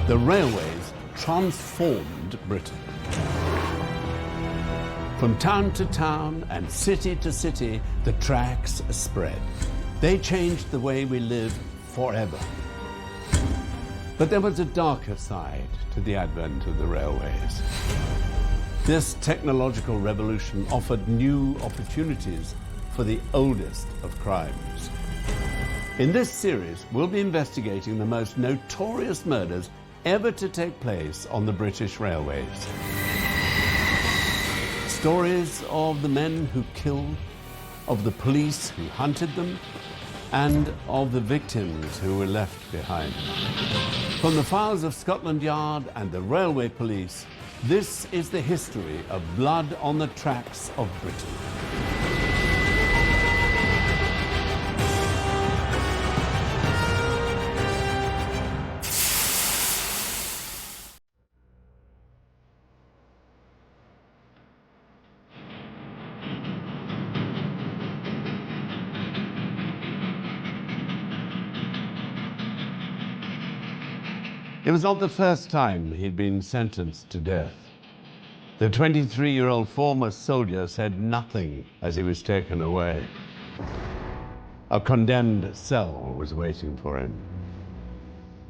The railways transformed Britain. From town to town and city to city, the tracks spread. They changed the way we live forever. But there was a darker side to the advent of the railways. This technological revolution offered new opportunities for the oldest of crimes. In this series, we'll be investigating the most notorious murders ever to take place on the British railways. Stories of the men who killed, of the police who hunted them, and of the victims who were left behind. From the files of Scotland Yard and the railway police, this is the history of blood on the tracks of Britain. It was not the first time he'd been sentenced to death. The 23-year-old former soldier said nothing as he was taken away. A condemned cell was waiting for him.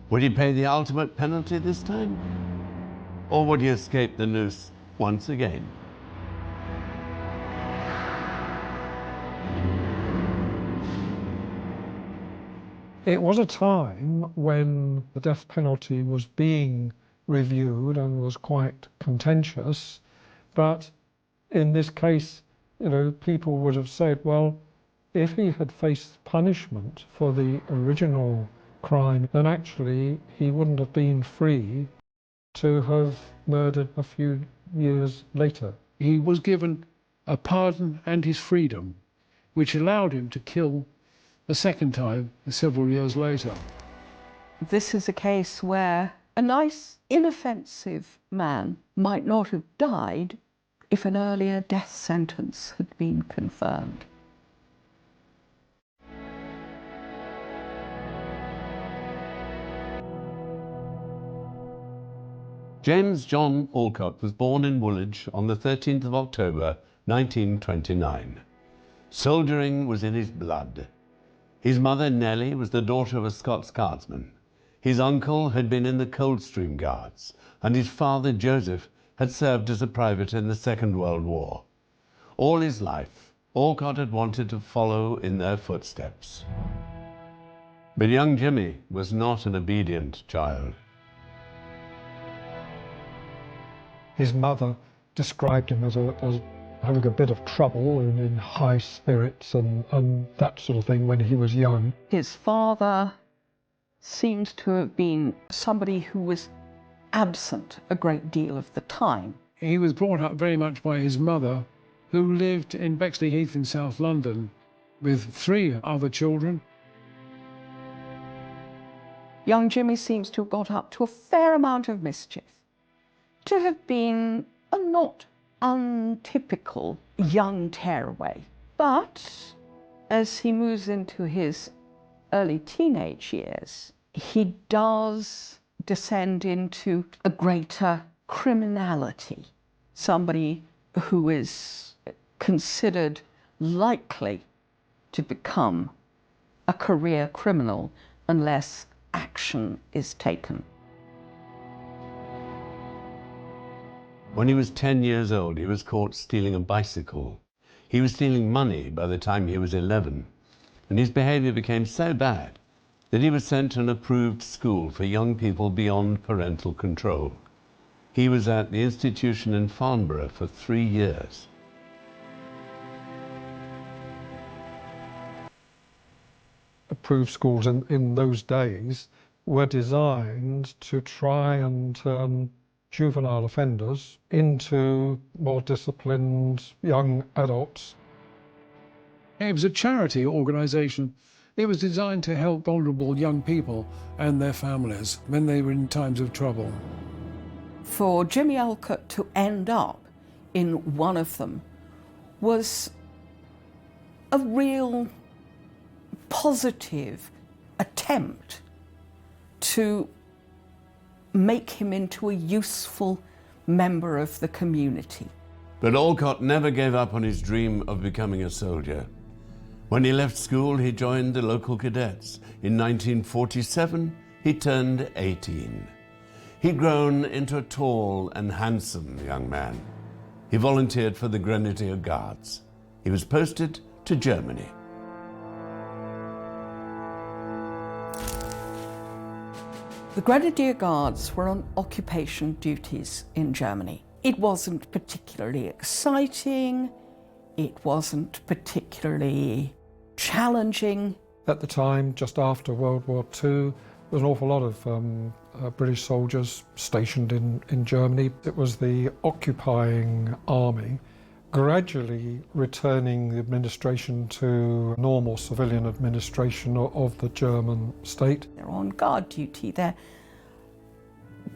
Would he pay the ultimate penalty this time? Or would he escape the noose once again? It was a time when the death penalty was being reviewed and was quite contentious, but in this case, people would have said, well, if he had faced punishment for the original crime, then actually he wouldn't have been free to have murdered a few years later. He was given a pardon and his freedom, which allowed him to kill a second time several years later. This is a case where a nice, inoffensive man might not have died if an earlier death sentence had been confirmed. James John Alcott was born in Woolwich on the 13th of October, 1929. Soldiering was in his blood. His mother, Nellie, was the daughter of a Scots Guardsman. His uncle had been in the Coldstream Guards, and his father, Joseph, had served as a private in the Second World War. All his life, Alcott had wanted to follow in their footsteps. But young Jimmy was not an obedient child. His mother described him as having a bit of trouble and in high spirits and that sort of thing when he was young. His father seems to have been somebody who was absent a great deal of the time. He was brought up very much by his mother, who lived in Bexley Heath in South London with 3 other children. Young Jimmy seems to have got up to a fair amount of mischief, to have been a not untypical young tearaway. But as he moves into his early teenage years, he does descend into a greater criminality, somebody who is considered likely to become a career criminal unless action is taken. When he was 10 years old, he was caught stealing a bicycle. He was stealing money by the time he was 11, and his behavior became so bad that he was sent to an approved school for young people beyond parental control. He was at the institution in Farnborough for 3 years. Approved schools in those days were designed to try and turn juvenile offenders into more disciplined young adults. It was a charity organisation. It was designed to help vulnerable young people and their families when they were in times of trouble. For Jimmy Alcott to end up in one of them was a real positive attempt to make him into a useful member of the community. But Alcott never gave up on his dream of becoming a soldier. When he left school, he joined the local cadets. In 1947, he turned 18. He'd grown into a tall and handsome young man. He volunteered for the Grenadier Guards. He was posted to Germany. The Grenadier Guards were on occupation duties in Germany. It wasn't particularly exciting. It wasn't particularly challenging. At the time, just after World War II, there was an awful lot of British soldiers stationed in Germany. It was the occupying army gradually returning the administration to normal civilian administration of the German state. They're on guard duty, they're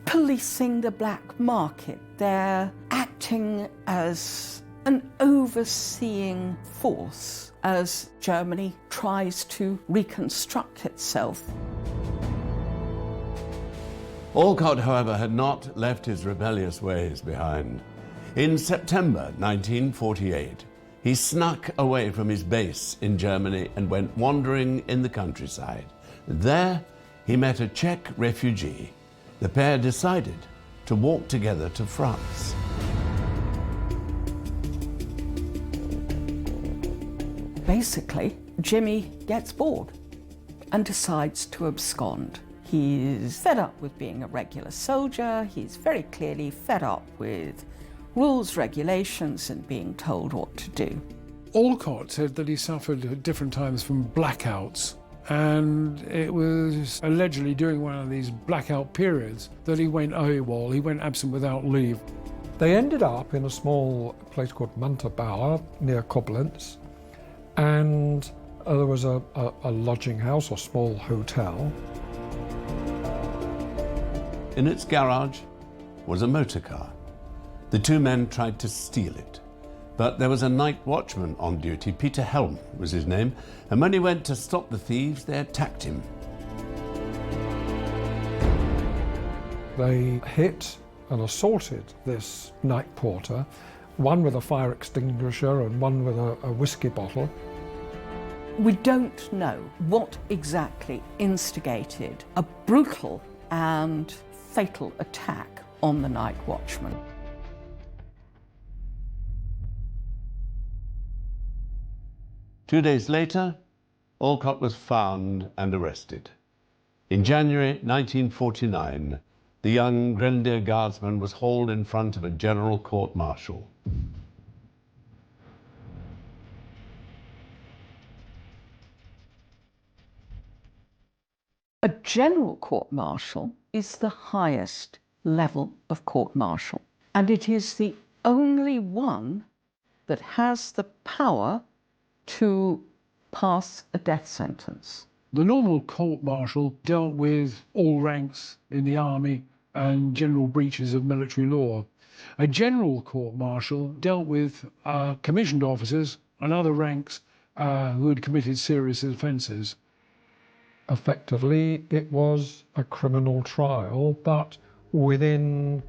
policing the black market, they're acting as an overseeing force as Germany tries to reconstruct itself. Alcott, however, had not left his rebellious ways behind. In September 1948, he snuck away from his base in Germany and went wandering in the countryside. There, he met a Czech refugee. The pair decided to walk together to France. Basically, Jimmy gets bored and decides to abscond. He's fed up with being a regular soldier. He's very clearly fed up with rules, regulations, and being told what to do. Alcott said that he suffered at different times from blackouts, and it was allegedly during one of these blackout periods that he went AWOL, he went absent without leave. They ended up in a small place called Munterbauer near Koblenz, and there was a lodging house or small hotel. In its garage was a motor car. The two men tried to steal it, but there was a night watchman on duty. Peter Helm was his name, and when he went to stop the thieves, they attacked him. They hit and assaulted this night porter, one with a fire extinguisher and one with a whiskey bottle. We don't know what exactly instigated a brutal and fatal attack on the night watchman. Two days later, Alcott was found and arrested. In January 1949, the young Grenadier Guardsman was hauled in front of a general court-martial. A general court-martial is the highest level of court-martial, and it is the only one that has the power to pass a death sentence. The normal court-martial dealt with all ranks in the army and general breaches of military law. A general court-martial dealt with commissioned officers and other ranks who had committed serious offences. Effectively, it was a criminal trial, but within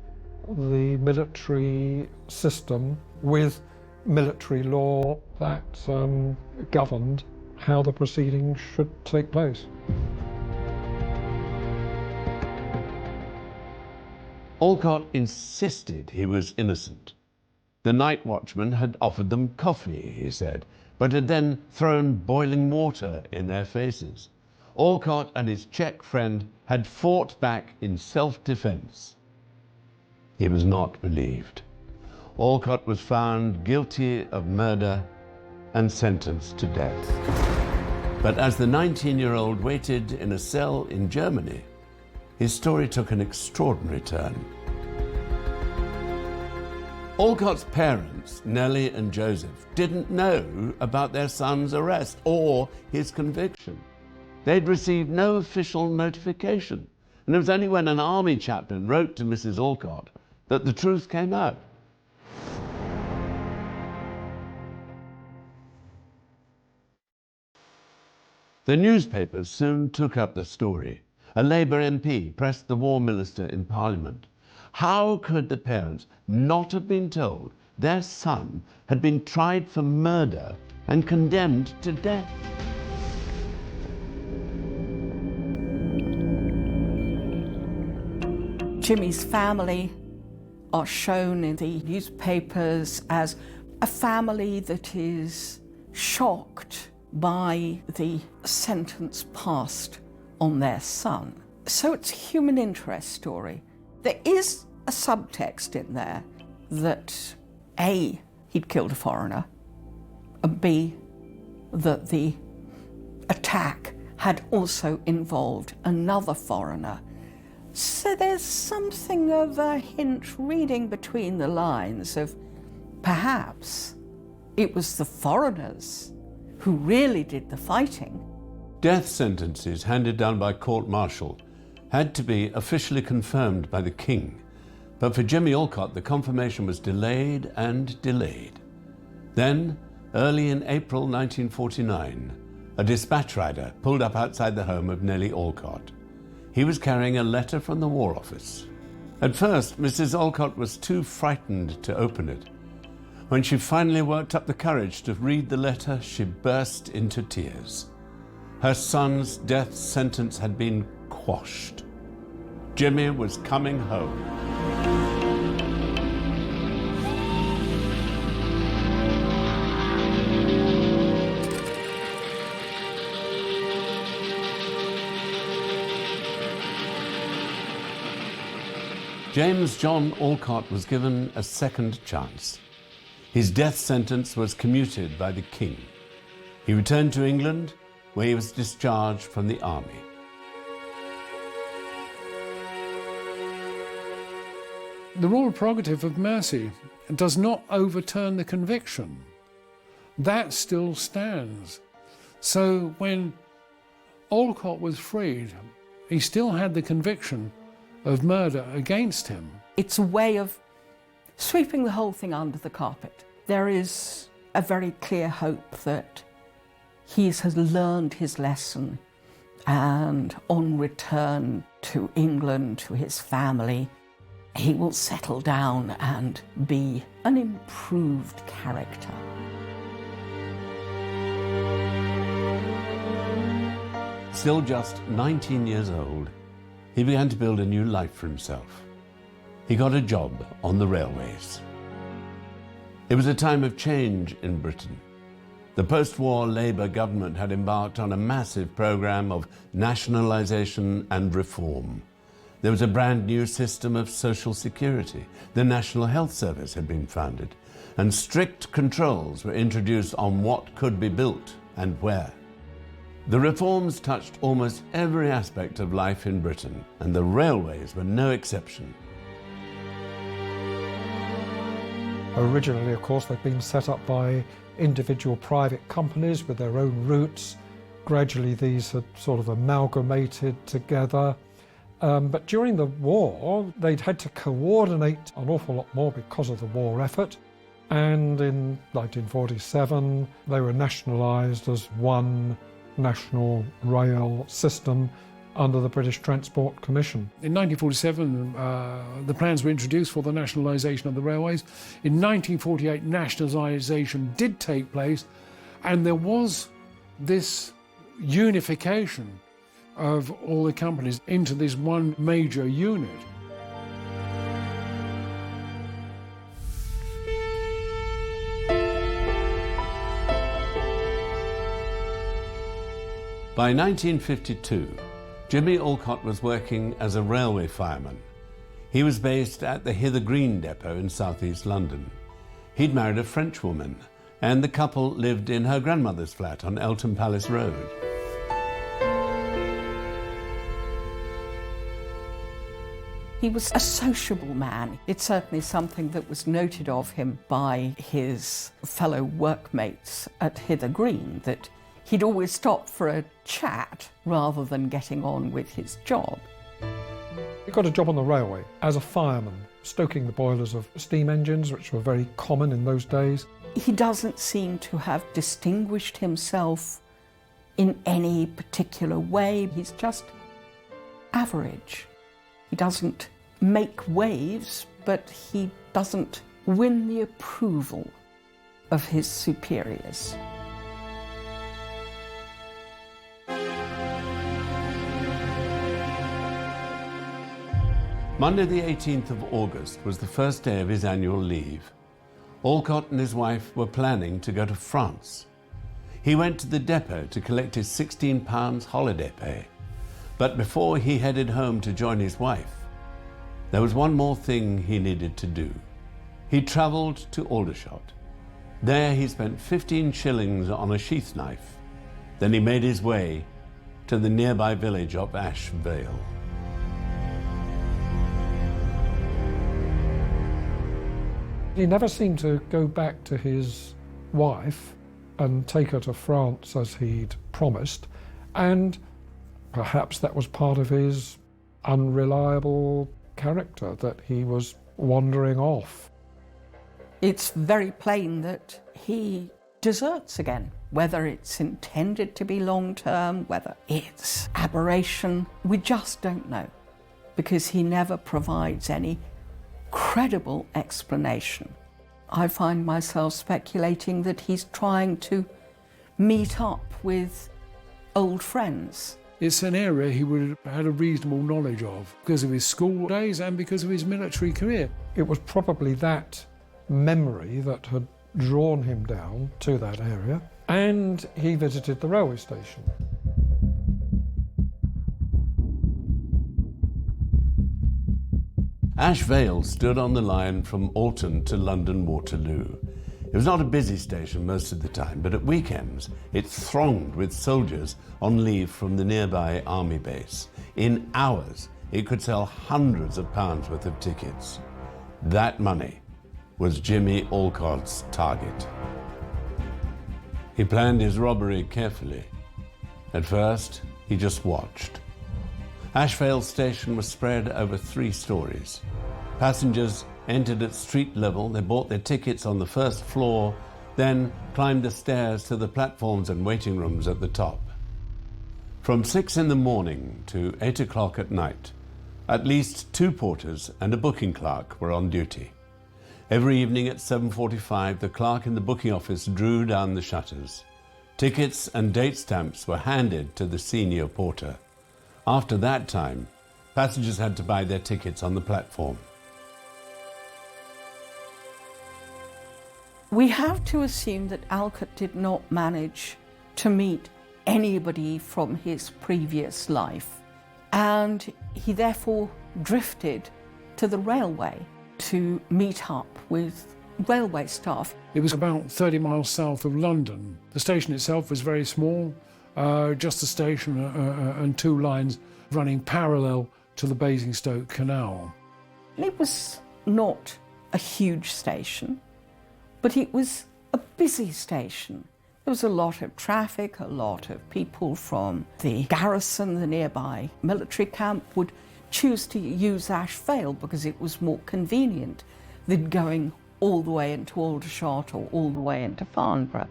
the military system with military law that governed how the proceedings should take place. Alcott insisted he was innocent. The night watchman had offered them coffee, he said, but had then thrown boiling water in their faces. Alcott and his Czech friend had fought back in self-defense. He was not believed. Alcott was found guilty of murder and sentenced to death. But as the 19-year-old waited in a cell in Germany, his story took an extraordinary turn. Alcott's parents, Nellie and Joseph, didn't know about their son's arrest or his conviction. They'd received no official notification, and it was only when an army chaplain wrote to Mrs. Alcott that the truth came out. The newspapers soon took up the story. A Labour MP pressed the War Minister in Parliament. How could the parents not have been told their son had been tried for murder and condemned to death? Jimmy's family are shown in the newspapers as a family that is shocked by the sentence passed on their son. So it's a human interest story. There is a subtext in there that A, he'd killed a foreigner, and B, that the attack had also involved another foreigner. So there's something of a hint reading between the lines of perhaps it was the foreigners who really did the fighting. Death sentences handed down by court-martial had to be officially confirmed by the King, but for Jimmy Alcott the confirmation was delayed and delayed. Then, early in April 1949, a dispatch rider pulled up outside the home of Nellie Alcott. He was carrying a letter from the War Office. At first, Mrs. Alcott was too frightened to open it. When she finally worked up the courage to read the letter, she burst into tears. Her son's death sentence had been quashed. Jimmy was coming home. James John Alcott was given a second chance. His death sentence was commuted by the King. He returned to England, where he was discharged from the army. The royal prerogative of mercy does not overturn the conviction. That still stands. So when Alcott was freed, he still had the conviction of murder against him. It's a way of sweeping the whole thing under the carpet. There is a very clear hope that he has learned his lesson, and on return to England, to his family, he will settle down and be an improved character. Still just 19 years old, he began to build a new life for himself. He got a job on the railways. It was a time of change in Britain. The post-war Labour government had embarked on a massive programme of nationalisation and reform. There was a brand new system of social security. The National Health Service had been founded, and strict controls were introduced on what could be built and where. The reforms touched almost every aspect of life in Britain, and the railways were no exception. Originally, of course, they'd been set up by individual private companies with their own routes. Gradually, these had sort of amalgamated together. But during the war, they'd had to coordinate an awful lot more because of the war effort. And in 1947, they were nationalised as one national rail system under the British Transport Commission. In 1947, the plans were introduced for the nationalisation of the railways. In 1948, nationalisation did take place, and there was this unification of all the companies into this one major unit. By 1952, Jimmy Alcott was working as a railway fireman. He was based at the Hither Green depot in southeast London. He'd married a French woman, and the couple lived in her grandmother's flat on Eltham Palace Road. He was a sociable man. It's certainly something that was noted of him by his fellow workmates at Hither Green, that he'd always stop for a chat rather than getting on with his job. He got a job on the railway as a fireman, stoking the boilers of steam engines, which were very common in those days. He doesn't seem to have distinguished himself in any particular way. He's just average. He doesn't make waves, but he doesn't win the approval of his superiors. Monday the 18th of August was the first day of his annual leave. Alcott and his wife were planning to go to France. He went to the depot to collect his £16 holiday pay. But before he headed home to join his wife, there was one more thing he needed to do. He travelled to Aldershot. There he spent 15 shillings on a sheath knife. Then he made his way to the nearby village of Ash Vale. He never seemed to go back to his wife and take her to France as he'd promised, and perhaps that was part of his unreliable character, that he was wandering off. It's very plain that he deserts again, whether it's intended to be long-term, whether it's aberration, we just don't know, because he never provides any credible explanation. I find myself speculating that he's trying to meet up with old friends. It's an area he would have had a reasonable knowledge of because of his school days and because of his military career. It was probably that memory that had drawn him down to that area, and he visited the railway station. Ash Vale stood on the line from Alton to London Waterloo. It was not a busy station most of the time, but at weekends it thronged with soldiers on leave from the nearby army base. In hours, it could sell hundreds of pounds worth of tickets. That money was Jimmy Alcott's target. He planned his robbery carefully. At first, he just watched. Ash Vale station was spread over 3 stories. Passengers entered at street level, they bought their tickets on the first floor, then climbed the stairs to the platforms and waiting rooms at the top. From 6 in the morning to 8 o'clock at night, at least 2 porters and a booking clerk were on duty. Every evening at 7:45, the clerk in the booking office drew down the shutters. Tickets and date stamps were handed to the senior porter. After that time, passengers had to buy their tickets on the platform. We have to assume that Alcott did not manage to meet anybody from his previous life, and he therefore drifted to the railway to meet up with railway staff. It was about 30 miles south of London. The station itself was very small, just a station and 2 lines running parallel to the Basingstoke Canal. It was not a huge station, but it was a busy station. There was a lot of traffic, a lot of people from the garrison, the nearby military camp, would choose to use Ash Vale because it was more convenient than going all the way into Aldershot or all the way into Farnborough.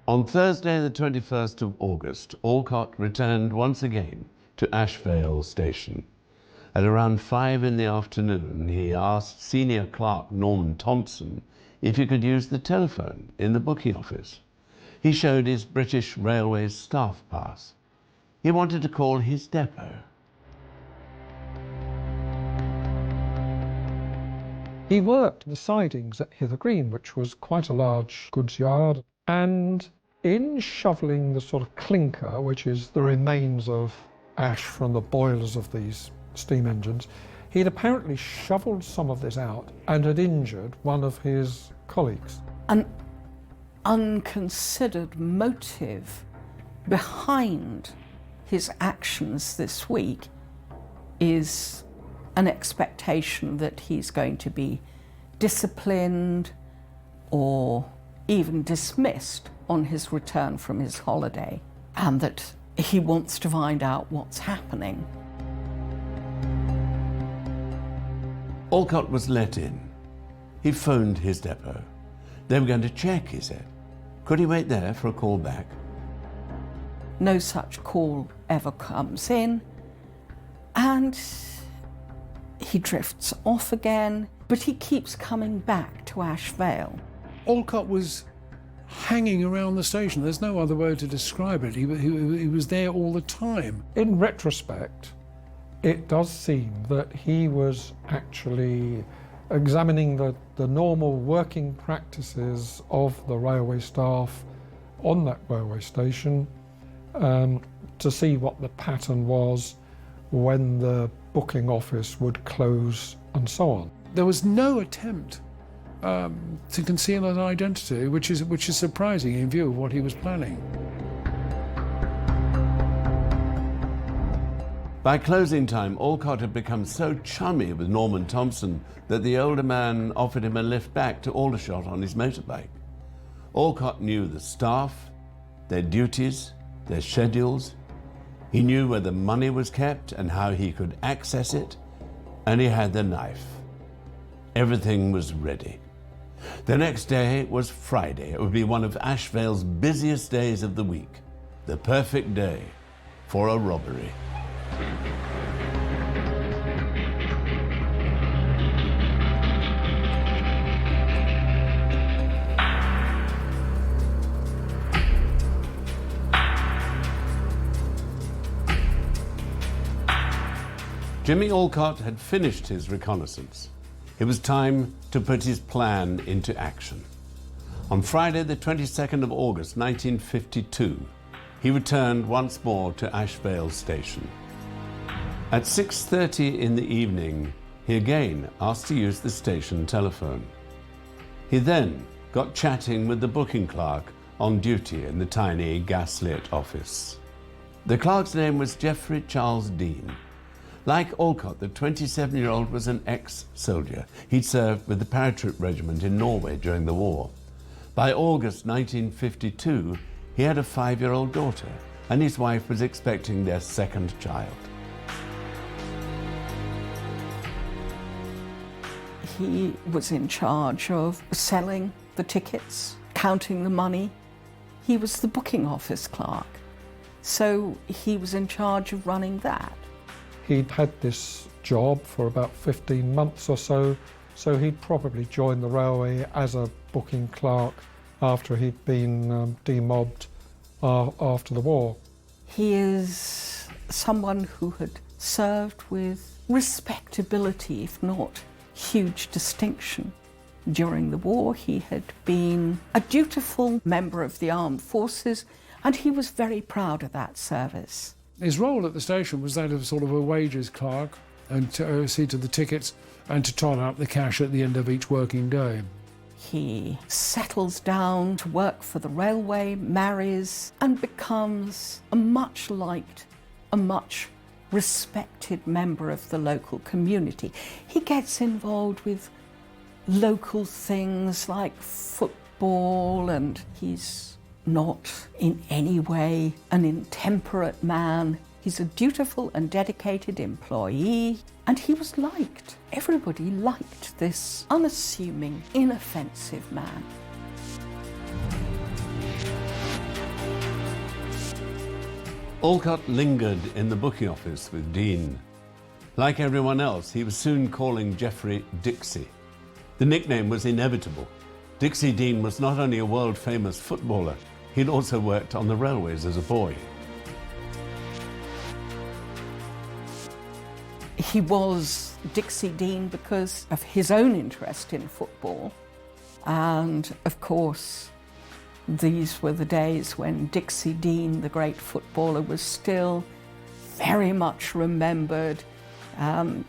On Thursday, the 21st of August, Alcott returned once again to Ash Vale station. At around 5 in the afternoon, he asked senior clerk Norman Thompson if he could use the telephone in the booking office. He showed his British Railways staff pass. He wanted to call his depot. He worked the sidings at Hither Green, which was quite a large goods yard, and in shovelling the sort of clinker, which is the remains of ash from the boilers of these steam engines, he'd apparently shovelled some of this out and had injured one of his colleagues. An unconsidered motive behind his actions this week is an expectation that he's going to be disciplined or even dismissed on his return from his holiday, and that he wants to find out what's happening. Alcott was let in. He phoned his depot. They were going to check, he said. Could he wait there for a call back? No such call ever comes in, and he drifts off again, but he keeps coming back to Ash Vale. Alcott was hanging around the station. There's no other way to describe it. He was there all the time. In retrospect, it does seem that he was actually examining the normal working practices of the railway staff on that railway station to see what the pattern was when the booking office would close and so on. There was no attempt to conceal an identity, which is surprising in view of what he was planning. By closing time, Alcott had become so chummy with Norman Thompson that the older man offered him a lift back to Aldershot on his motorbike. Alcott knew the staff, their duties, their schedules. He knew where the money was kept and how he could access it, and he had the knife. Everything was ready. The next day was Friday. It would be one of Ash Vale's busiest days of the week, the perfect day for a robbery. Jimmy Alcott had finished his reconnaissance. It was time to put his plan into action. On Friday, the 22nd of August, 1952, he returned once more to Ash Vale Station. At 6:30 in the evening, he again asked to use the station telephone. He then got chatting with the booking clerk on duty in the tiny gaslit office. The clerk's name was Geoffrey Charles Dean. Like Alcott, the 27-year-old was an ex-soldier. He'd served with the paratroop regiment in Norway during the war. By August 1952, he had a 5-year-old daughter, and his wife was expecting their second child. He was in charge of selling the tickets, counting the money. He was the booking office clerk, so he was in charge of running that. He'd had this job for about 15 months or so, so he'd probably joined the railway as a booking clerk after he'd been demobbed after the war. He is someone who had served with respectability, if not huge distinction. During the war, he had been a dutiful member of the armed forces, and he was very proud of that service. His role at the station was that of sort of a wages clerk, and to see to the tickets and to tot up the cash at the end of each working day. He settles down to work for the railway, marries, and becomes a much liked, a much respected member of the local community. He gets involved with local things like football, and he's not in any way an intemperate man. He's a dutiful and dedicated employee, and he was liked. Everybody liked this unassuming, inoffensive man. Alcott lingered in the booking office with Dean. Like everyone else, he was soon calling Geoffrey Dixie. The nickname was inevitable. Dixie Dean was not only a world-famous footballer, he'd also worked on the railways as a boy. He was Dixie Dean because of his own interest in football. And of course, these were the days when Dixie Dean, the great footballer, was still very much remembered and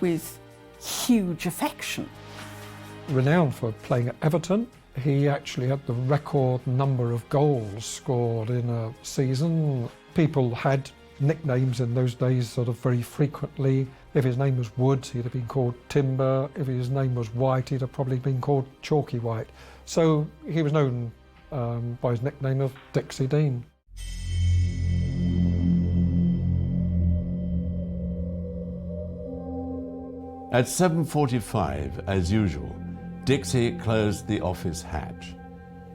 with huge affection. Renowned for playing at Everton, he actually had the record number of goals scored in a season. People had nicknames in those days sort of very frequently. If his name was Woods, he'd have been called Timber. If his name was White, he'd have probably been called Chalky White. So he was known by his nickname of Dixie Dean. At 7:45, as usual, Dixie closed the office hatch.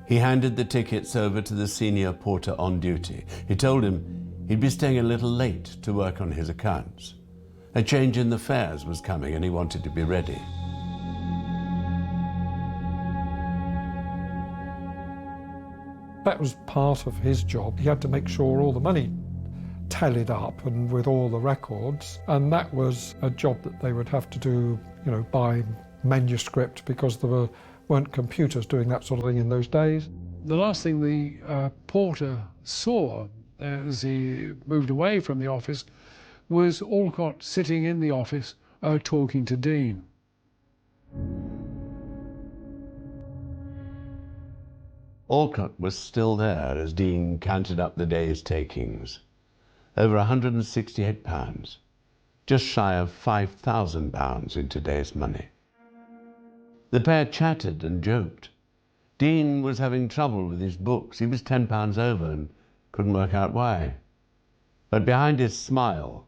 He handed the tickets over to the senior porter on duty. He told him he'd be staying a little late to work on his accounts. A change in the fares was coming and he wanted to be ready. That was part of his job. He had to make sure all the money tallied up and with all the records, and that was a job that they would have to do, by manuscript, because there weren't computers doing that sort of thing in those days. The last thing the porter saw as he moved away from the office was Alcott sitting in the office talking to Dean. Alcott was still there as Dean counted up the day's takings. Over £168, just shy of £5,000 in today's money. The pair chatted and joked. Dean was having trouble with his books. He was £10 over and couldn't work out why. But behind his smile,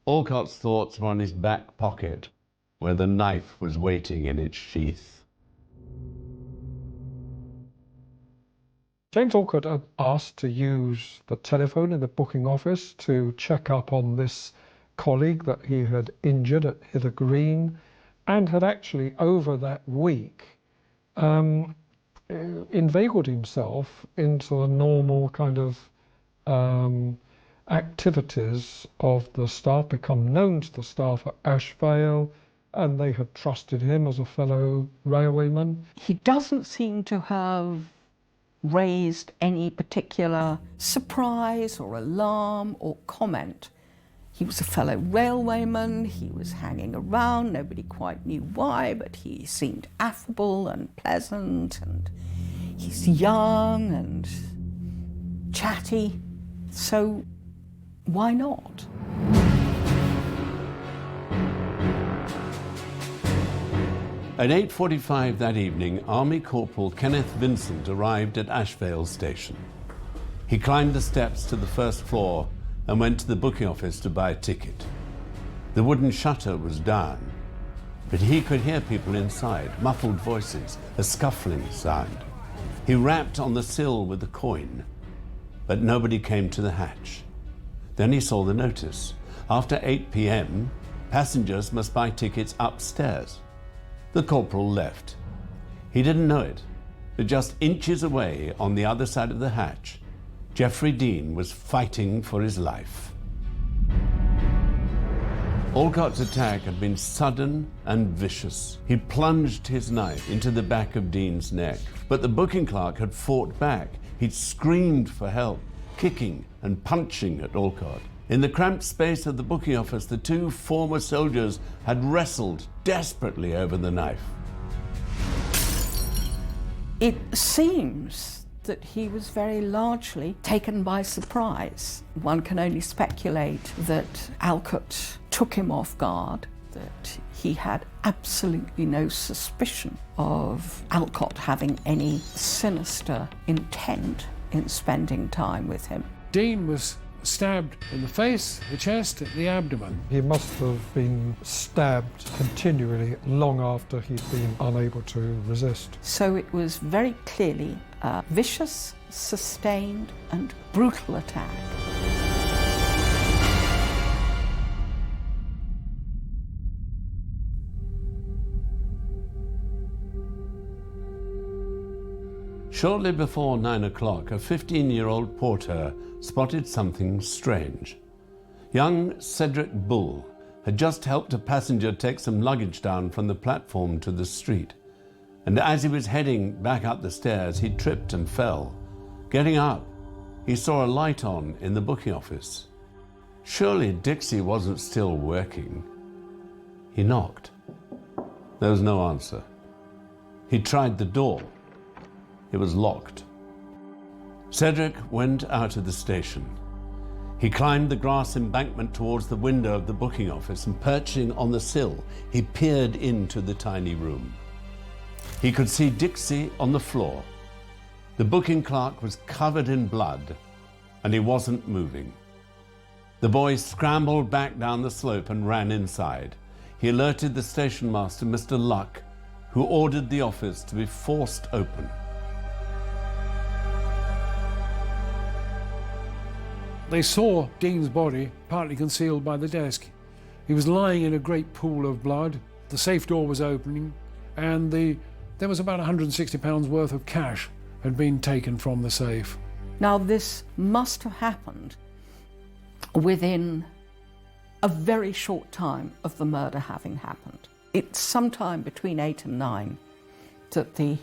Alcott's thoughts were on his back pocket, where the knife was waiting in its sheath. James Alcott had asked to use the telephone in the booking office to check up on this colleague that he had injured at Hither Green, and had actually, over that week, inveigled himself into the normal kind of activities of the staff, become known to the staff at Ash Vale, and they had trusted him as a fellow railwayman. He doesn't seem to have raised any particular surprise or alarm or comment. He was a fellow railwayman, he was hanging around, nobody quite knew why, but he seemed affable and pleasant, and he's young and chatty, so why not? At 8:45 that evening, Army Corporal Kenneth Vincent arrived at Ash Vale station. He climbed the steps to the first floor and went to the booking office to buy a ticket. The wooden shutter was down, but he could hear people inside, muffled voices, a scuffling sound. He rapped on the sill with the coin, but nobody came to the hatch. Then he saw the notice. After 8 p.m, passengers must buy tickets upstairs. The corporal left. He didn't know it, but just inches away on the other side of the hatch, Geoffrey Dean was fighting for his life. Alcott's attack had been sudden and vicious. He plunged his knife into the back of Dean's neck, but the booking clerk had fought back. He'd screamed for help, kicking and punching at Alcott. In the cramped space of the booking office, the two former soldiers had wrestled desperately over the knife. It seems that he was very largely taken by surprise. One can only speculate that Alcott took him off guard, that he had absolutely no suspicion of Alcott having any sinister intent in spending time with him. Dean was stabbed in the face, the chest, the abdomen. He must have been stabbed continually long after he'd been unable to resist. So it was very clearly a vicious, sustained and brutal attack. Shortly before 9 o'clock, a 15-year-old porter spotted something strange. Young Cedric Bull had just helped a passenger take some luggage down from the platform to the street, and as he was heading back up the stairs, he tripped and fell. Getting up, he saw a light on in the booking office. Surely Dixie wasn't still working. He knocked. There was no answer. He tried the door. It was locked. Cedric went out of the station. He climbed the grass embankment towards the window of the booking office, and perching on the sill, he peered into the tiny room. He could see Dixie on the floor. The booking clerk was covered in blood, and he wasn't moving. The boy scrambled back down the slope and ran inside. He alerted the station master, Mr. Luck, who ordered the office to be forced open. They saw Dean's body partly concealed by the desk. He was lying in a great pool of blood. The safe door was opening, and there was about £160 worth of cash had been taken from the safe. Now, this must have happened within a very short time of the murder having happened. It's sometime between 8 and 9 that the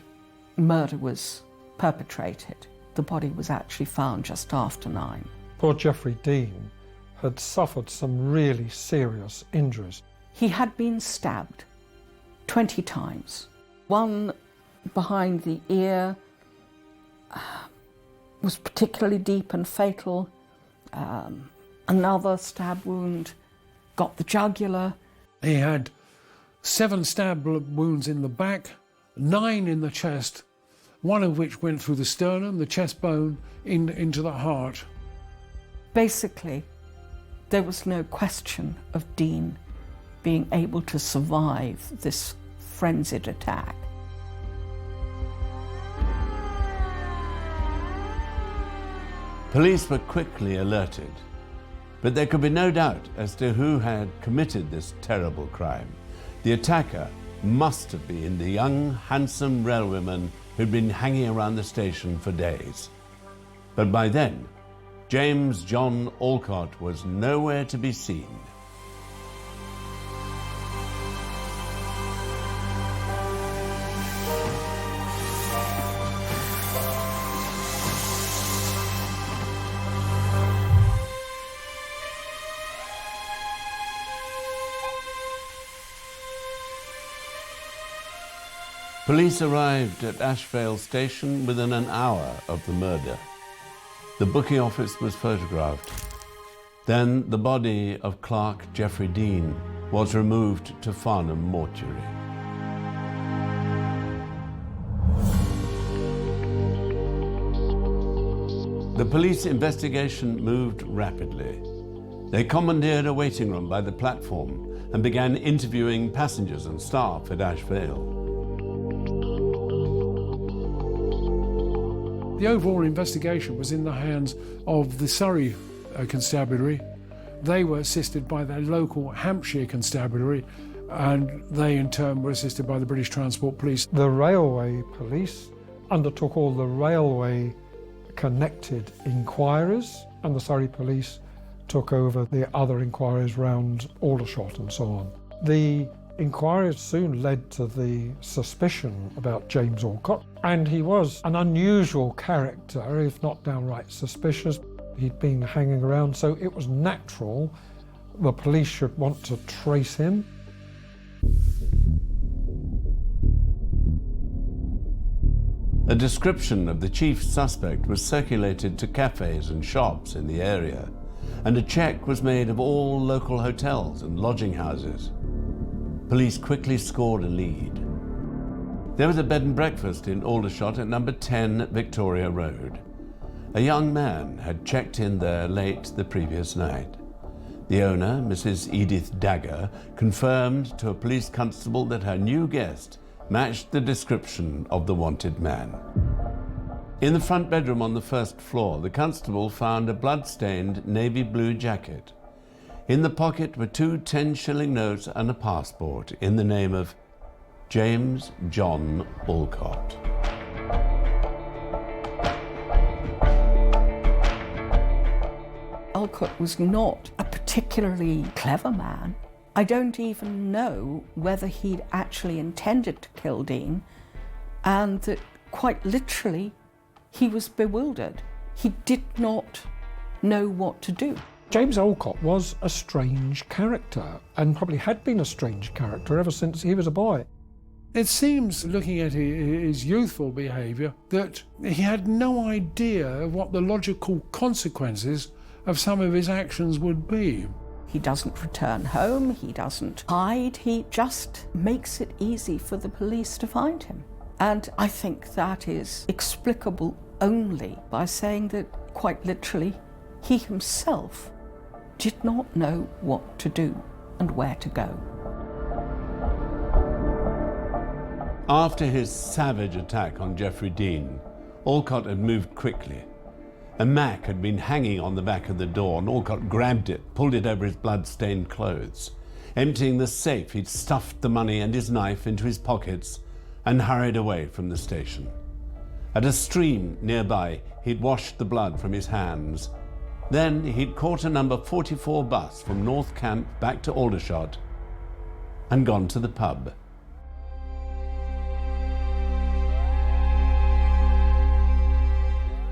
murder was perpetrated. The body was actually found just after 9. Poor Geoffrey Dean had suffered some really serious injuries. He had been stabbed 20 times. One behind the ear was particularly deep and fatal. Another stab wound got the jugular. He had 7 stab wounds in the back, 9 in the chest, one of which went through the sternum, the chest bone, into the heart. Basically, there was no question of Dean being able to survive this frenzied attack. Police were quickly alerted, but there could be no doubt as to who had committed this terrible crime. The attacker must have been the young, handsome railwayman who'd been hanging around the station for days. But by then, James John Alcott was nowhere to be seen. Police arrived at Ash Vale station within an hour of the murder. The booking office was photographed. Then the body of Clerk Geoffrey Dean was removed to Farnham mortuary. The police investigation moved rapidly. They commandeered a waiting room by the platform and began interviewing passengers and staff at Ash Vale. The overall investigation was in the hands of the Surrey Constabulary. They were assisted by their local Hampshire Constabulary, and they in turn were assisted by the British Transport Police. The railway police undertook all the railway connected inquiries, and the Surrey police took over the other inquiries round Aldershot and so on. The inquiries soon led to the suspicion about James Alcott, and he was an unusual character, if not downright suspicious. He'd been hanging around, so it was natural the police should want to trace him. A description of the chief suspect was circulated to cafes and shops in the area, and a check was made of all local hotels and lodging houses. Police quickly scored a lead. There was a bed and breakfast in Aldershot at number 10 Victoria Road. A young man had checked in there late the previous night. The owner, Mrs. Edith Dagger, confirmed to a police constable that her new guest matched the description of the wanted man. In the front bedroom on the first floor, the constable found a blood-stained navy blue jacket. In the pocket were 2 10-shilling notes and a passport in the name of James John Alcott. Alcott was not a particularly clever man. I don't even know whether he'd actually intended to kill Dean, and that quite literally he was bewildered. He did not know what to do. James Alcott was a strange character, and probably had been a strange character ever since he was a boy. It seems, looking at his youthful behaviour, that he had no idea of what the logical consequences of some of his actions would be. He doesn't return home, he doesn't hide, he just makes it easy for the police to find him. And I think that is explicable only by saying that, quite literally, he himself did not know what to do and where to go. After his savage attack on Geoffrey Dean, Alcott had moved quickly. A Mac had been hanging on the back of the door, and Alcott grabbed it, pulled it over his blood-stained clothes. Emptying the safe, he'd stuffed the money and his knife into his pockets and hurried away from the station. At a stream nearby, he'd washed the blood from his hands. Then he'd caught a number 44 bus from North Camp back to Aldershot and gone to the pub.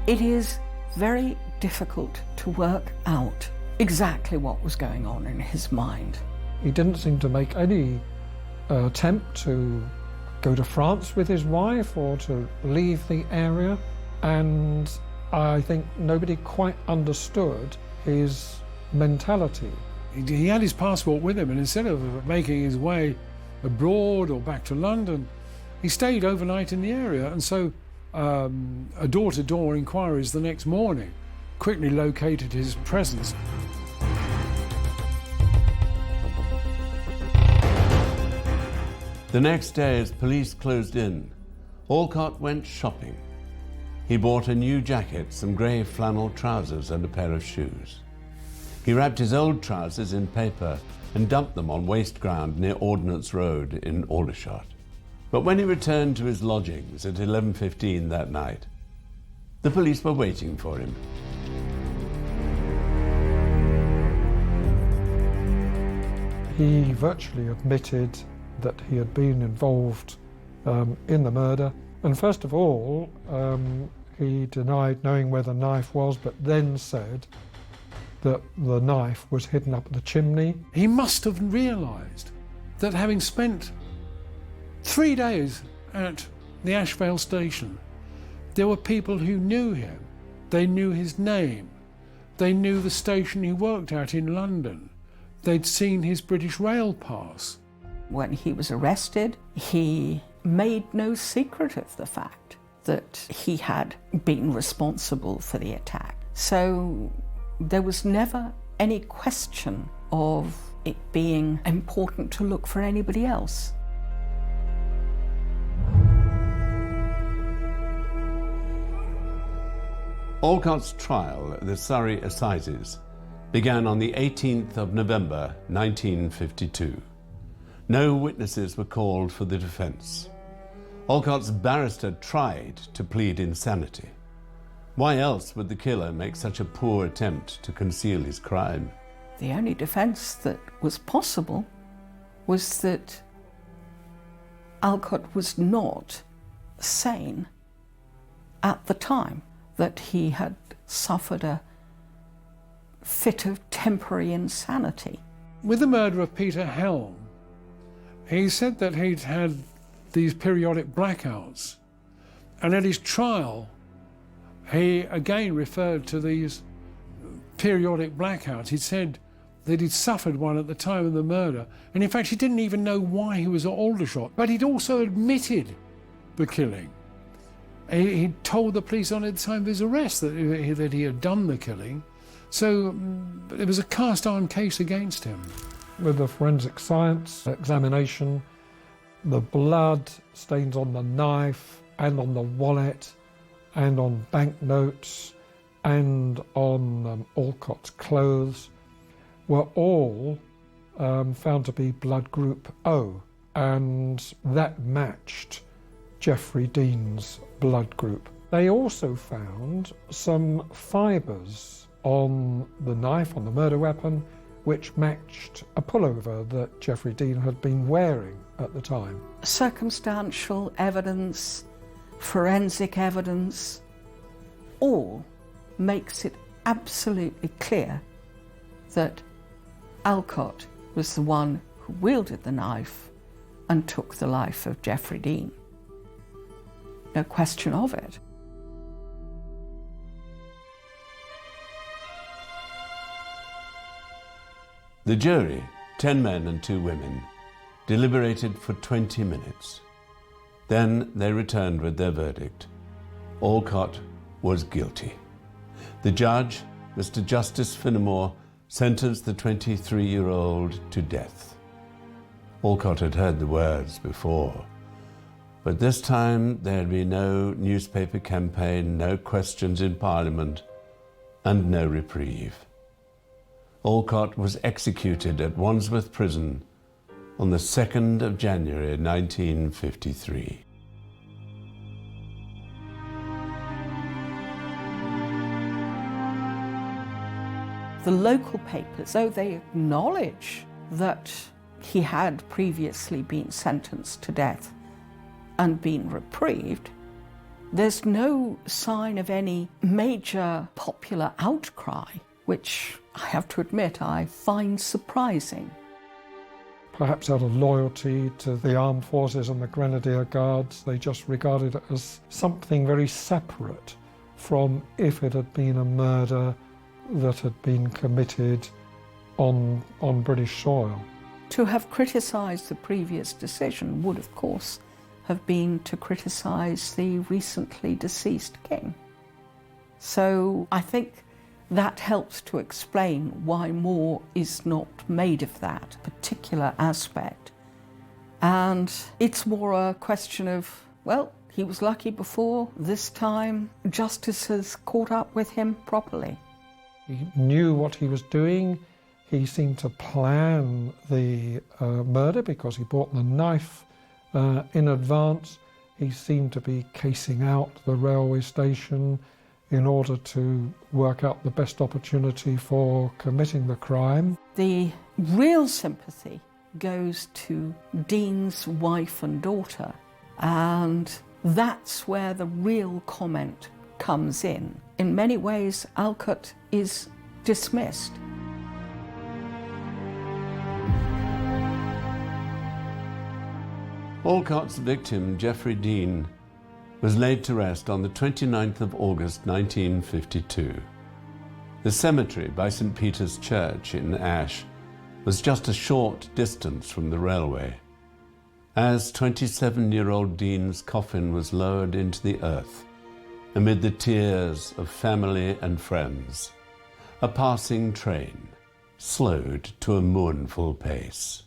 It is very difficult to work out exactly what was going on in his mind. He didn't seem to make any attempt to go to France with his wife or to leave the area, and I think nobody quite understood his mentality. He had his passport with him, and instead of making his way abroad or back to London, he stayed overnight in the area, and so a door-to-door inquiries the next morning quickly located his presence. The next day, as police closed in, Alcott went shopping. He bought a new jacket, some grey flannel trousers and a pair of shoes. He wrapped his old trousers in paper and dumped them on waste ground near Ordnance Road in Aldershot. But when he returned to his lodgings at 11:15 that night, the police were waiting for him. He virtually admitted that he had been involved in the murder. And first of all, he denied knowing where the knife was, but then said that the knife was hidden up the chimney. He must have realised that having spent 3 days at the Ash Vale station, there were people who knew him. They knew his name. They knew the station he worked at in London. They'd seen his British Rail pass. When he was arrested, he made no secret of the fact that he had been responsible for the attack. So there was never any question of it being important to look for anybody else. Alcott's trial at the Surrey Assizes began on the 18th of November 1952. No witnesses were called for the defence. Alcott's barrister tried to plead insanity. Why else would the killer make such a poor attempt to conceal his crime? The only defence that was possible was that Alcott was not sane at the time, that he had suffered a fit of temporary insanity. With the murder of Peter Helm, he said that he'd had these periodic blackouts, and at his trial he again referred to these periodic blackouts. He said that he'd suffered one at the time of the murder, and in fact he didn't even know why he was at Aldershot, but he'd also admitted the killing. He'd told the police on at the time of his arrest that he had done the killing, so it was a cast-iron case against him. With the forensic science examination, the blood stains on the knife and on the wallet and on banknotes and on Alcott's clothes were all found to be blood group O, and that matched Geoffrey Dean's blood group. They also found some fibres on the knife, on the murder weapon, which matched a pullover that Geoffrey Dean had been wearing at the time. Circumstantial evidence, forensic evidence, all makes it absolutely clear that Alcott was the one who wielded the knife and took the life of Geoffrey Dean. No question of it. The jury, 10 men and 2 women, deliberated for 20 minutes. Then they returned with their verdict. Alcott was guilty. The judge, Mr. Justice Finnemore, sentenced the 23-year-old to death. Alcott had heard the words before, But this time there'd be no newspaper campaign, no questions in Parliament, and no reprieve. Alcott was executed at Wandsworth Prison on the 2nd of January 1953. The local papers, though they acknowledge that he had previously been sentenced to death and been reprieved, there's no sign of any major popular outcry, which I have to admit I find surprising. Perhaps out of loyalty to the armed forces and the Grenadier Guards, they just regarded it as something very separate from if it had been a murder that had been committed on British soil. To have criticised the previous decision would, of course, have been to criticise the recently deceased king. So I think that helps to explain why more is not made of that particular aspect. And it's more a question of, well, he was lucky before, this time justice has caught up with him properly. He knew what he was doing. He seemed to plan the murder because he bought the knife in advance. He seemed to be casing out the railway station in order to work out the best opportunity for committing the crime. The real sympathy goes to Dean's wife and daughter, and that's where the real comment comes in. In many ways, Alcott is dismissed. Alcott's victim, Geoffrey Dean, was laid to rest on the 29th of August 1952. The cemetery by St. Peter's Church in Ash was just a short distance from the railway. As 27-year-old Dean's coffin was lowered into the earth, amid the tears of family and friends, a passing train slowed to a mournful pace.